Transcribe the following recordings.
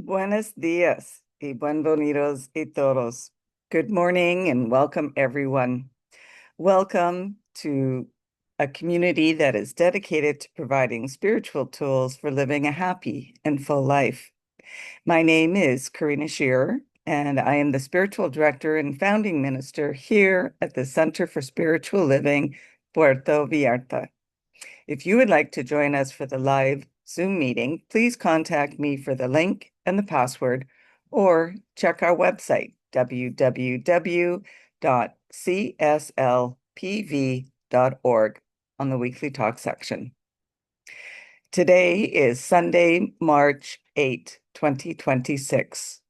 Buenos días y bienvenidos a todos. Good morning and welcome, everyone. Welcome to a community that is dedicated to providing spiritual tools for living a happy and full life. My name is Karina Shearer, and I am the spiritual director and founding minister here at the Center for Spiritual Living Puerto Vallarta. If you would like to join us for the live Zoom meeting, please contact me for the link and the password, or check our website, www.cslpv.org, on the weekly talk section. Today is Sunday, March 8, 2026.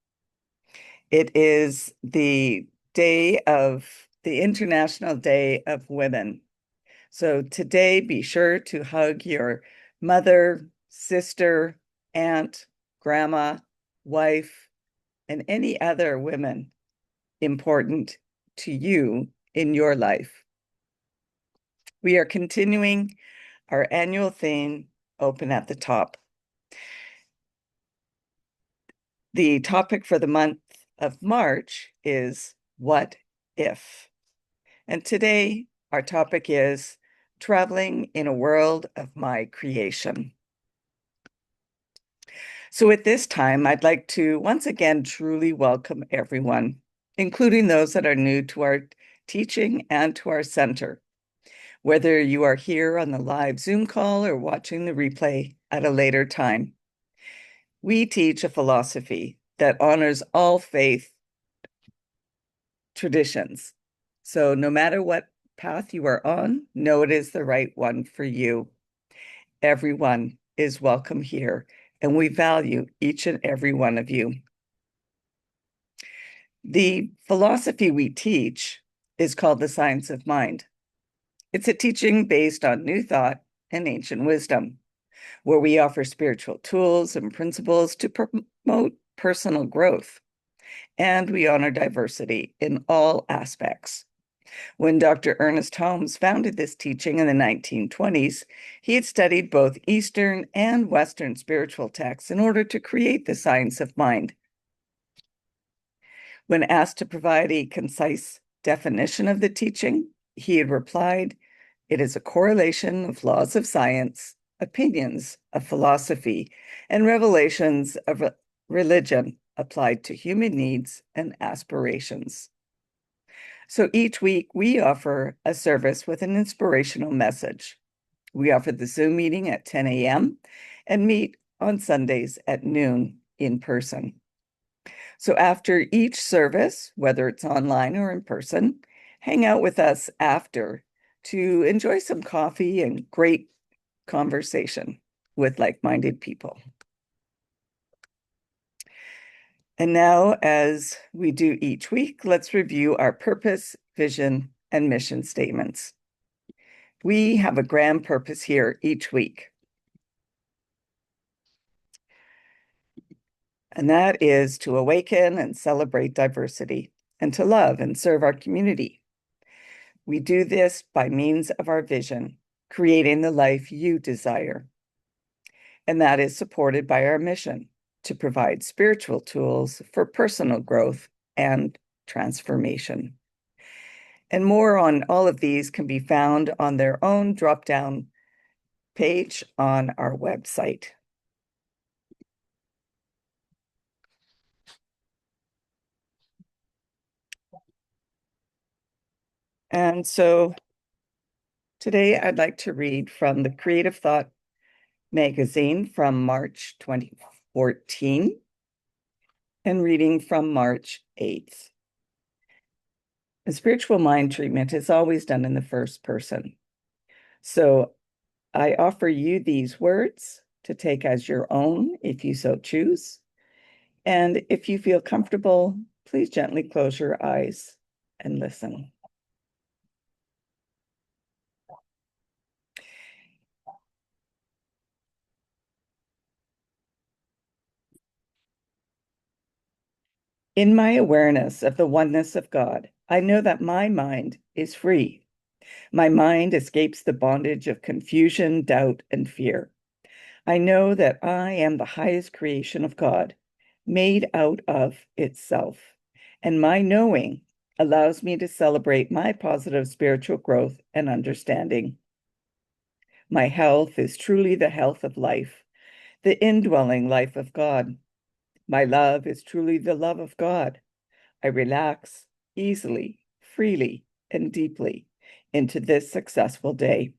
It is the International Day of Women. So today, be sure to hug your mother, sister, aunt, grandma, wife, and any other women important to you in your life. We are continuing our annual theme, Open at the Top. The topic for the month of March is What If? And today, our topic is Traveling in a World of My Creation. So at this time, I'd like to once again truly welcome everyone, including those that are new to our teaching and to our center. Whether you are here on the live Zoom call or watching the replay at a later time, we teach a philosophy that honors all faith traditions. So no matter what path you are on, know it is the right one for you. Everyone is welcome here, and we value each and every one of you. The philosophy we teach is called the science of mind. It's a teaching based on new thought and ancient wisdom, where we offer spiritual tools and principles to promote personal growth, and we honor diversity in all aspects. When Dr. Ernest Holmes founded this teaching in the 1920s, he had studied both Eastern and Western spiritual texts in order to create the science of mind. When asked to provide a concise definition of the teaching, he had replied, "It is a correlation of laws of science, opinions of philosophy, and revelations of religion applied to human needs and aspirations." So each week we offer a service with an inspirational message. We offer the Zoom meeting at 10 a.m. and meet on Sundays at noon in person. So after each service, whether it's online or in person, hang out with us after to enjoy some coffee and great conversation with like-minded people. And now, as we do each week, let's review our purpose, vision, and mission statements. We have a grand purpose here each week, and that is to awaken and celebrate diversity and to love and serve our community. We do this by means of our vision, creating the life you desire. And that is supported by our mission to provide spiritual tools for personal growth and transformation. And more on all of these can be found on their own drop-down page on our website. And so today I'd like to read from the Creative Thought magazine from March 2014 and reading from March 8th. The spiritual mind treatment is always done in the first person. So I offer you these words to take as your own if you so choose. And if you feel comfortable, please gently close your eyes and listen. In my awareness of the oneness of God, I know that my mind is free. My mind escapes the bondage of confusion, doubt, and fear. I know that I am the highest creation of God, made out of itself. And my knowing allows me to celebrate my positive spiritual growth and understanding. My health is truly the health of life, the indwelling life of God. My love is truly the love of God. I relax easily, freely, and deeply into this successful day.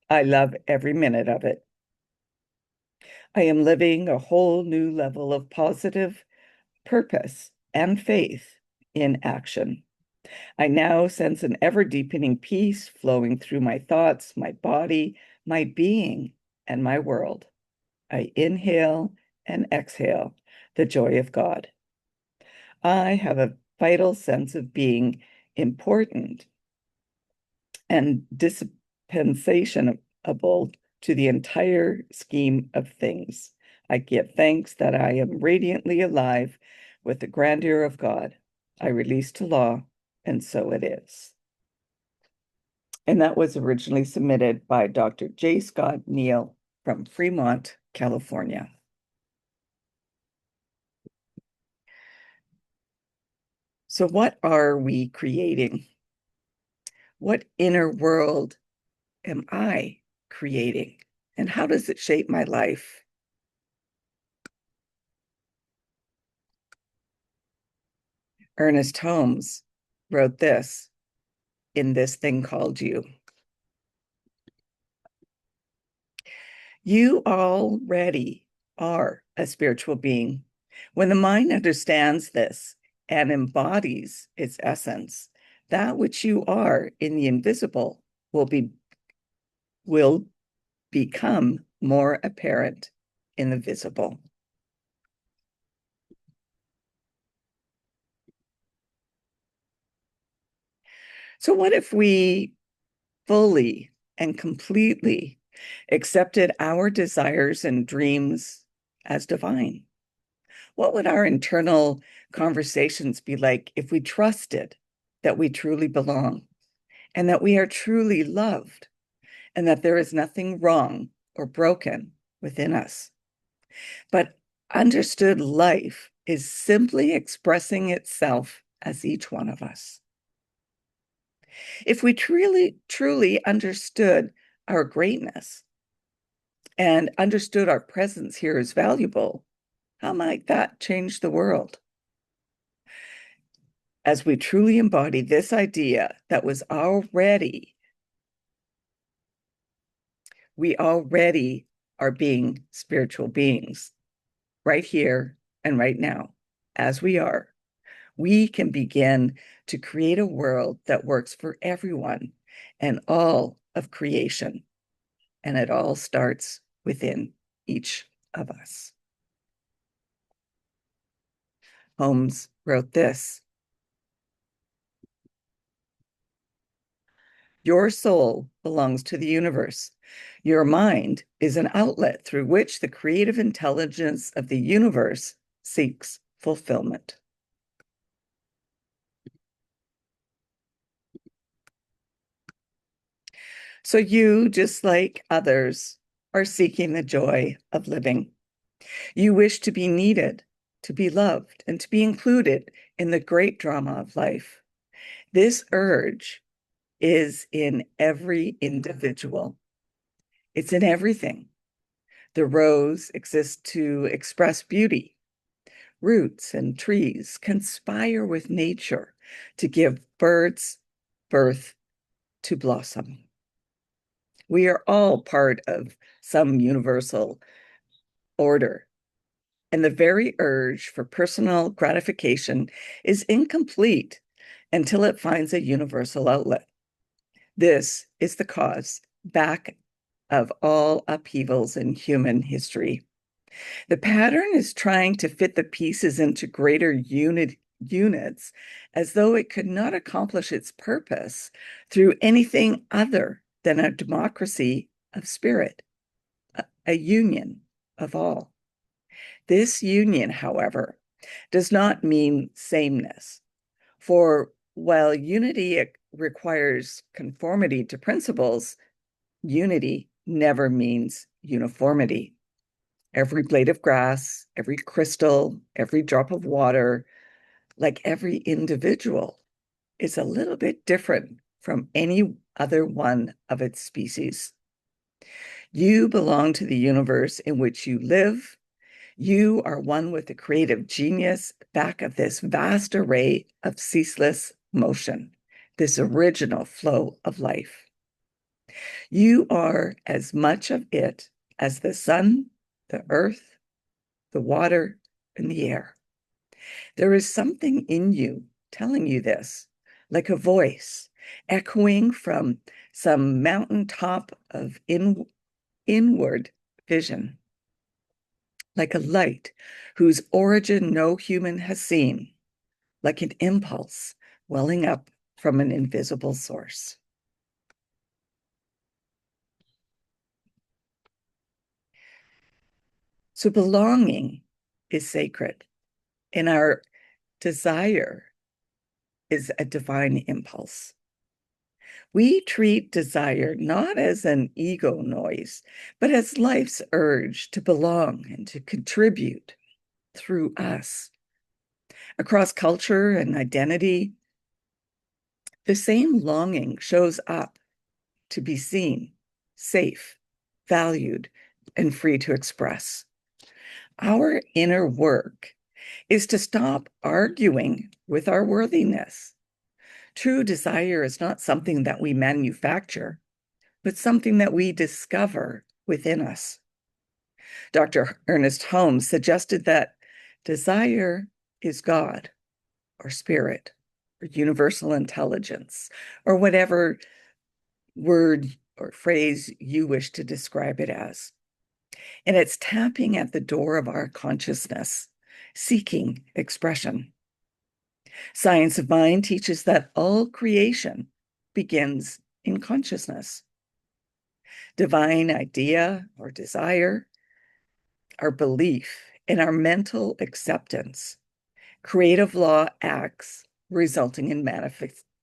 I love every minute of it. I am living a whole new level of positive purpose and faith in action. I now sense an ever-deepening peace flowing through my thoughts, my body, my being, and my world. I inhale and exhale the joy of God. I have a vital sense of being important and dispensationable to the entire scheme of things. I give thanks that I am radiantly alive with the grandeur of God. I release to law, and so it is. And that was originally submitted by Dr. J. Scott Neal from Fremont, California. So what are we creating? What inner world am I creating? And how does it shape my life? Ernest Holmes wrote this in This Thing Called You. You already are a spiritual being. When the mind understands this and embodies its essence, that which you are in the invisible will become more apparent in the visible. So what if we fully and completely accepted our desires and dreams as divine? What would our internal conversations be like if we trusted that we truly belong and that we are truly loved and that there is nothing wrong or broken within us, but understood life is simply expressing itself as each one of us? If we truly understood our greatness and understood our presence here is valuable, how might that change the world? As we truly embody this idea that we already are being spiritual beings right here and right now, as we are, we can begin to create a world that works for everyone and all of creation. And it all starts within each of us. Holmes wrote this: your soul belongs to the universe. Your mind is an outlet through which the creative intelligence of the universe seeks fulfillment. So you, just like others, are seeking the joy of living. You wish to be needed, to be loved, and to be included in the great drama of life. This urge is in every individual. It's in everything. The rose exists to express beauty. Roots and trees conspire with nature to give birds birth to blossom. We are all part of some universal order, and the very urge for personal gratification is incomplete until it finds a universal outlet. This is the cause back of all upheavals in human history. The pattern is trying to fit the pieces into greater units as though it could not accomplish its purpose through anything other than a democracy of spirit, a union of all. This union, however, does not mean sameness, for while unity requires conformity to principles, unity never means uniformity. Every blade of grass, every crystal, every drop of water, like every individual, is a little bit different from any other one of its species. You belong to the universe in which you live. You are one with the creative genius back of this vast array of ceaseless motion, this original flow of life. You are as much of it as the sun, the earth, the water, and the air. There is something in you telling you this, like a voice echoing from some mountaintop of inward vision, like a light whose origin no human has seen, like an impulse welling up from an invisible source. So belonging is sacred, and our desire is a divine impulse. We treat desire not as an ego noise, but as life's urge to belong and to contribute through us. Across culture and identity, the same longing shows up to be seen, safe, valued, and free to express. Our inner work is to stop arguing with our worthiness. True desire is not something that we manufacture, but something that we discover within us. Dr. Ernest Holmes suggested that desire is God or spirit or universal intelligence or whatever word or phrase you wish to describe it as. And it's tapping at the door of our consciousness, seeking expression. Science of Mind teaches that all creation begins in consciousness. Divine idea or desire, our belief, and our mental acceptance. Creative law acts, resulting in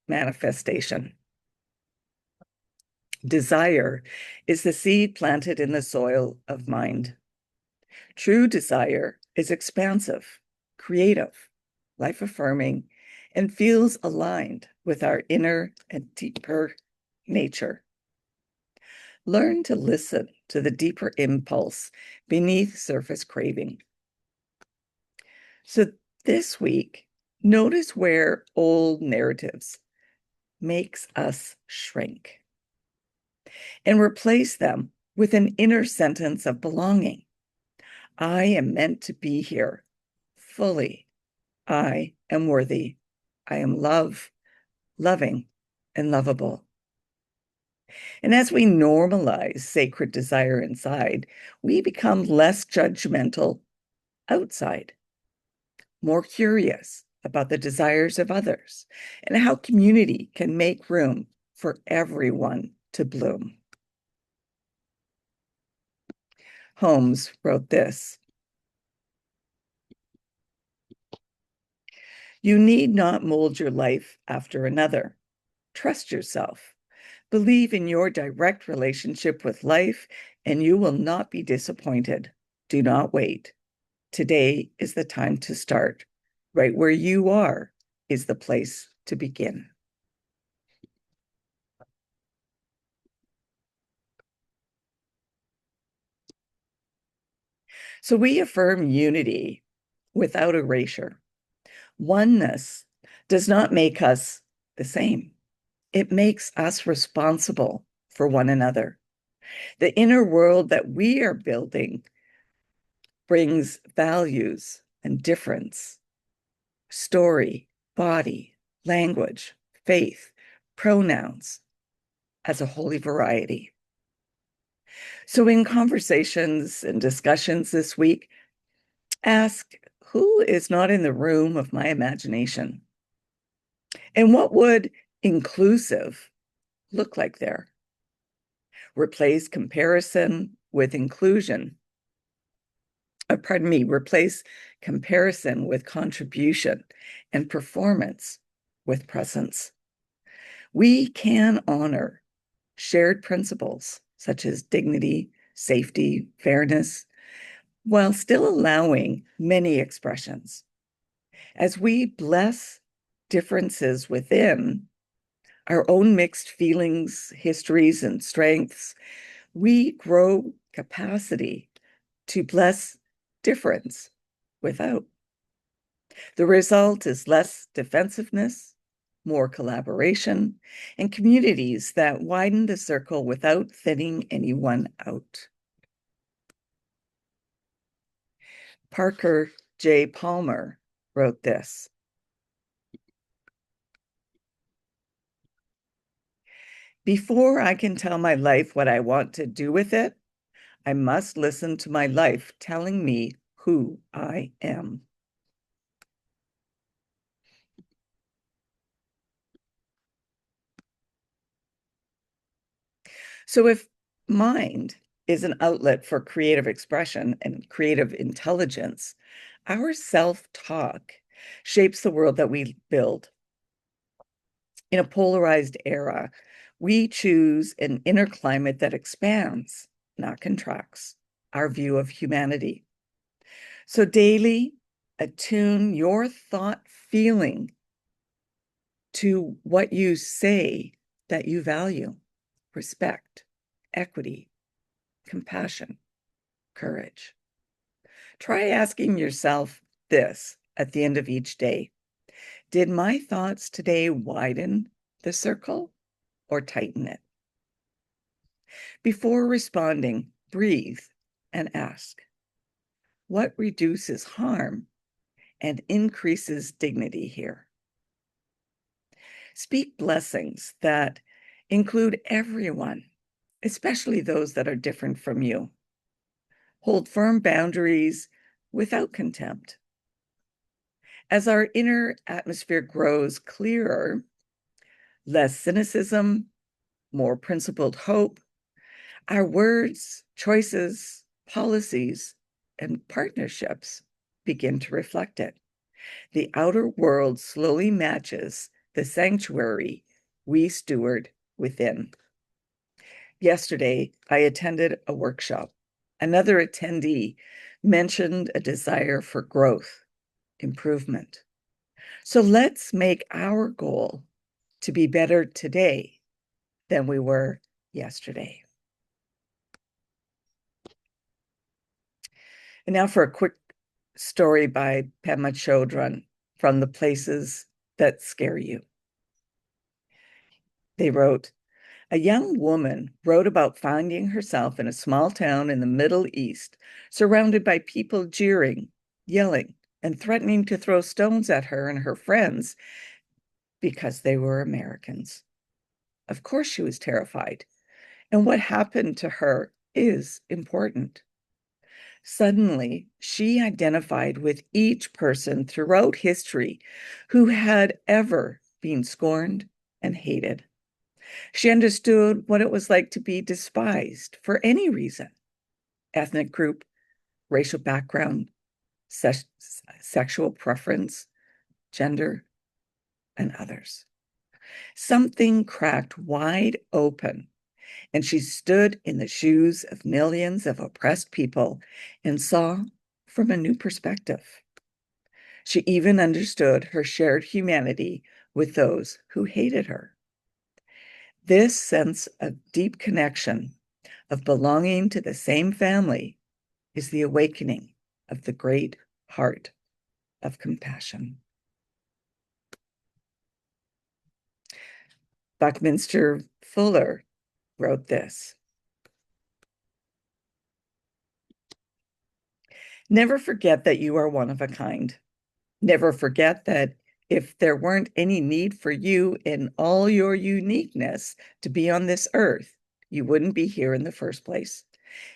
manifestation. Desire is the seed planted in the soil of mind. True desire is expansive, creative, life-affirming, and feels aligned with our inner and deeper nature. Learn to listen to the deeper impulse beneath surface craving. So this week, notice where old narratives makes us shrink and replace them with an inner sentence of belonging. I am meant to be here fully. I am worthy. I am loving, and lovable. And as we normalize sacred desire inside, we become less judgmental outside, more curious about the desires of others and how community can make room for everyone to bloom. Holmes wrote this: "You need not mold your life after another. Trust yourself. Believe in your direct relationship with life, and you will not be disappointed. Do not wait. Today is the time to start. Right where you are is the place to begin." So we affirm unity without erasure. Oneness does not make us the same. It makes us responsible for one another. The inner world that we are building brings values and difference, story, body, language, faith, pronouns as a holy variety. So in conversations and discussions this week, ask, who is not in the room of my imagination? And what would inclusive look like there? Replace comparison with inclusion. Replace comparison with contribution and performance with presence. We can honor shared principles such as dignity, safety, fairness, while still allowing many expressions. As we bless differences within our own mixed feelings, histories, and strengths, we grow capacity to bless difference without. The result is less defensiveness, more collaboration, and communities that widen the circle without thinning anyone out. Parker J. Palmer wrote this: "Before I can tell my life what I want to do with it, I must listen to my life telling me who I am." So if mind is an outlet for creative expression and creative intelligence, our self-talk shapes the world that we build. In a polarized era, we choose an inner climate that expands, not contracts, our view of humanity. So daily, attune your thought feeling to what you say that you value: respect, equity, compassion, courage. Try asking yourself this at the end of each day: did my thoughts today widen the circle or tighten it? Before responding, breathe and ask, what reduces harm and increases dignity here? Speak blessings that include everyone, especially those that are different from you. Hold firm boundaries without contempt. As our inner atmosphere grows clearer, less cynicism, more principled hope, our words, choices, policies, and partnerships begin to reflect it. The outer world slowly matches the sanctuary we steward within. Yesterday, I attended a workshop. Another attendee mentioned a desire for growth, improvement. So let's make our goal to be better today than we were yesterday. And now for a quick story by Pema Chodron from The Places That Scare You. They wrote, a young woman wrote about finding herself in a small town in the Middle East, surrounded by people jeering, yelling, and threatening to throw stones at her and her friends because they were Americans. Of course, she was terrified. And what happened to her is important. Suddenly, she identified with each person throughout history who had ever been scorned and hated. She understood what it was like to be despised for any reason: ethnic group, racial background, sexual preference, gender, and others. Something cracked wide open, and she stood in the shoes of millions of oppressed people and saw from a new perspective. She even understood her shared humanity with those who hated her. This sense of deep connection, of belonging to the same family, is the awakening of the great heart of compassion. Buckminster Fuller wrote this: never forget that you are one of a kind. Never forget that if there weren't any need for you in all your uniqueness to be on this earth, you wouldn't be here in the first place.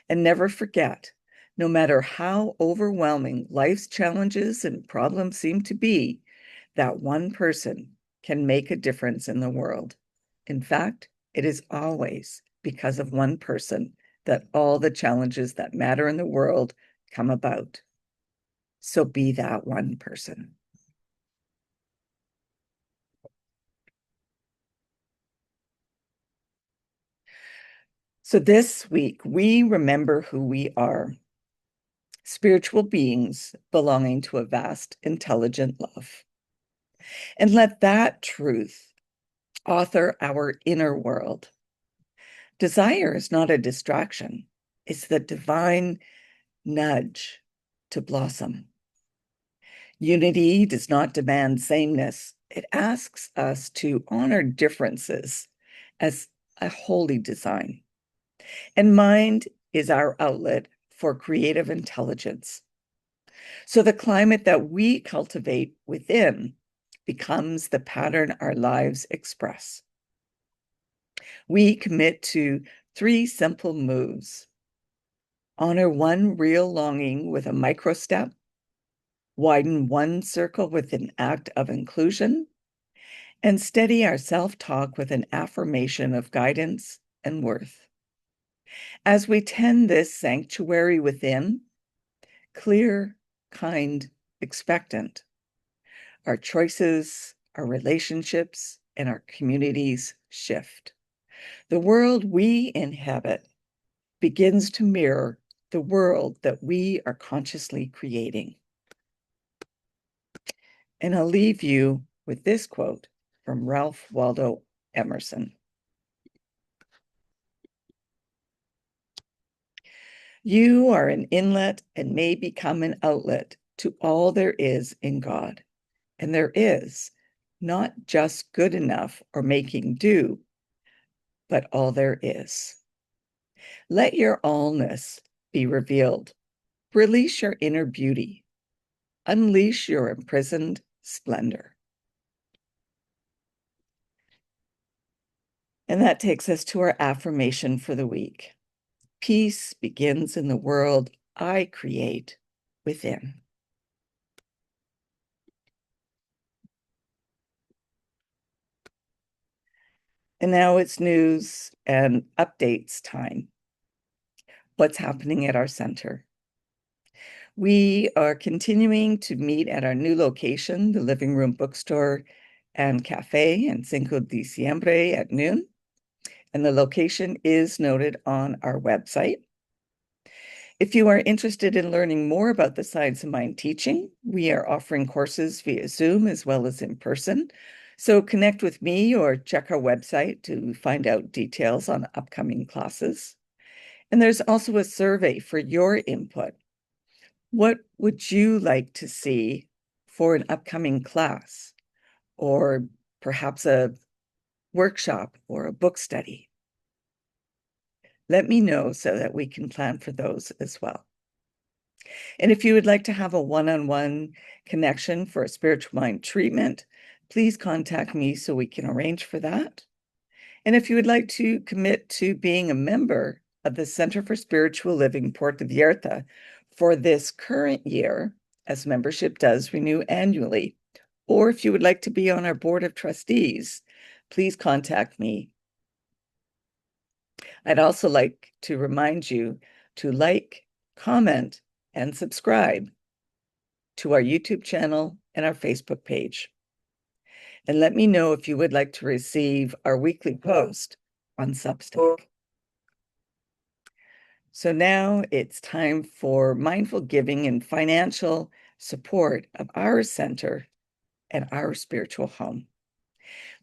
And never forget, no matter how overwhelming life's challenges and problems seem to be, that one person can make a difference in the world. In fact, it is always because of one person that all the challenges that matter in the world come about. So be that one person. So this week, we remember who we are. spiritual beings belonging to a vast, intelligent love. And let that truth author our inner world. Desire is not a distraction, it's the divine nudge to blossom. Unity does not demand sameness. It asks us to honor differences as a holy design. And mind is our outlet for creative intelligence. So the climate that we cultivate within becomes the pattern our lives express. We commit to 3 simple moves. Honor one real longing with a micro step, widen one circle with an act of inclusion, and steady our self-talk with an affirmation of guidance and worth. As we tend this sanctuary within, clear, kind, expectant, our choices, our relationships, and our communities shift. The world we inhabit begins to mirror the world that we are consciously creating. And I'll leave you with this quote from Ralph Waldo Emerson. You are an inlet and may become an outlet to all there is in God. And there is not just good enough or making do, but all there is. Let your allness be revealed. Release your inner beauty. Unleash your imprisoned splendor. And that takes us to our affirmation for the week. Peace begins in the world I create within. And now it's news and updates time. What's happening at our center? We are continuing to meet at our new location, the Living Room Bookstore and Cafe in Cinco de Diciembre at noon. And the location is noted on our website. If you are interested in learning more about the Science of Mind teaching, we are offering courses via Zoom as well as in person. So connect with me or check our website to find out details on upcoming classes. And there's also a survey for your input. What would you like to see for an upcoming class, or perhaps a workshop or a book study? Let me know so that we can plan for those as well. And if you would like to have a one-on-one connection for a spiritual mind treatment, please contact me so we can arrange for that. And if you would like to commit to being a member of the Center for Spiritual Living Puerto Vallarta for this current year, as membership does renew annually, or if you would like to be on our board of trustees, please contact me. I'd also like to remind you to like, comment, and subscribe to our YouTube channel and our Facebook page. And let me know if you would like to receive our weekly post on Substack. So now it's time for mindful giving and financial support of our center and our spiritual home.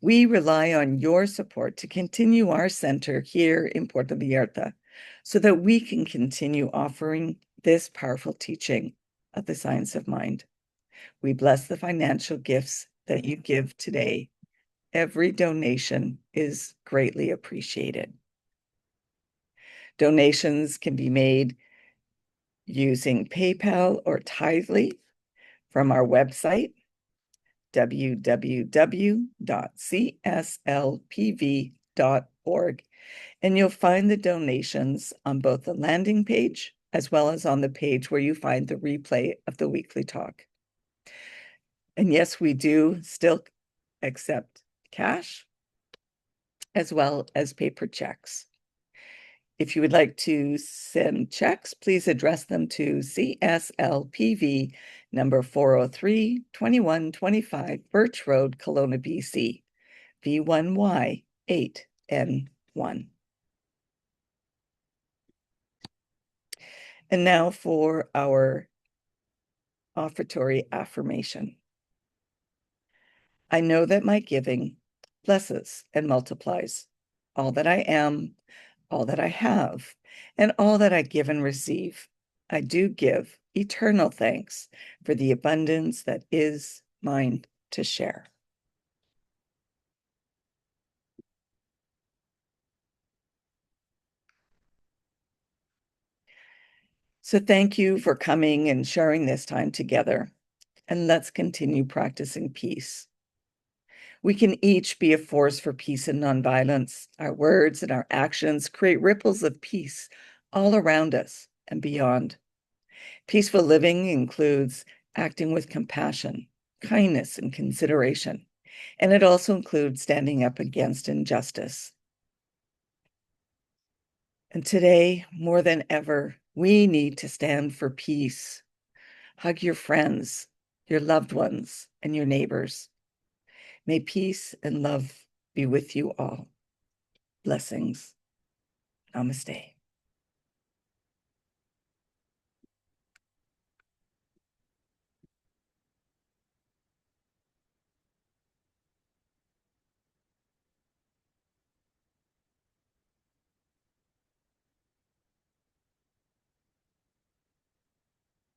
We rely on your support to continue our center here in Puerto Vallarta so that we can continue offering this powerful teaching of the science of mind. We bless the financial gifts that you give today. Every donation is greatly appreciated. Donations can be made using PayPal or Tithely from our website, www.cslpv.org, and you'll find the donations on both the landing page as well as on the page where you find the replay of the weekly talk. And yes, we do still accept cash as well as paper checks. If you would like to send checks, please address them to CSLPV number 403 2125 Birch Road, Kelowna, BC, V1Y 8N1. And now for our offertory affirmation. I know that my giving blesses and multiplies all that I am, all that I have, and all that I give and receive. I do give eternal thanks for the abundance that is mine to share. So thank you for coming and sharing this time together. And let's continue practicing peace. We can each be a force for peace and nonviolence. Our words and our actions create ripples of peace all around us and beyond. Peaceful living includes acting with compassion, kindness, and consideration. And it also includes standing up against injustice. And today, more than ever, we need to stand for peace. Hug your friends, your loved ones, and your neighbors. May peace and love be with you all. Blessings. Namaste.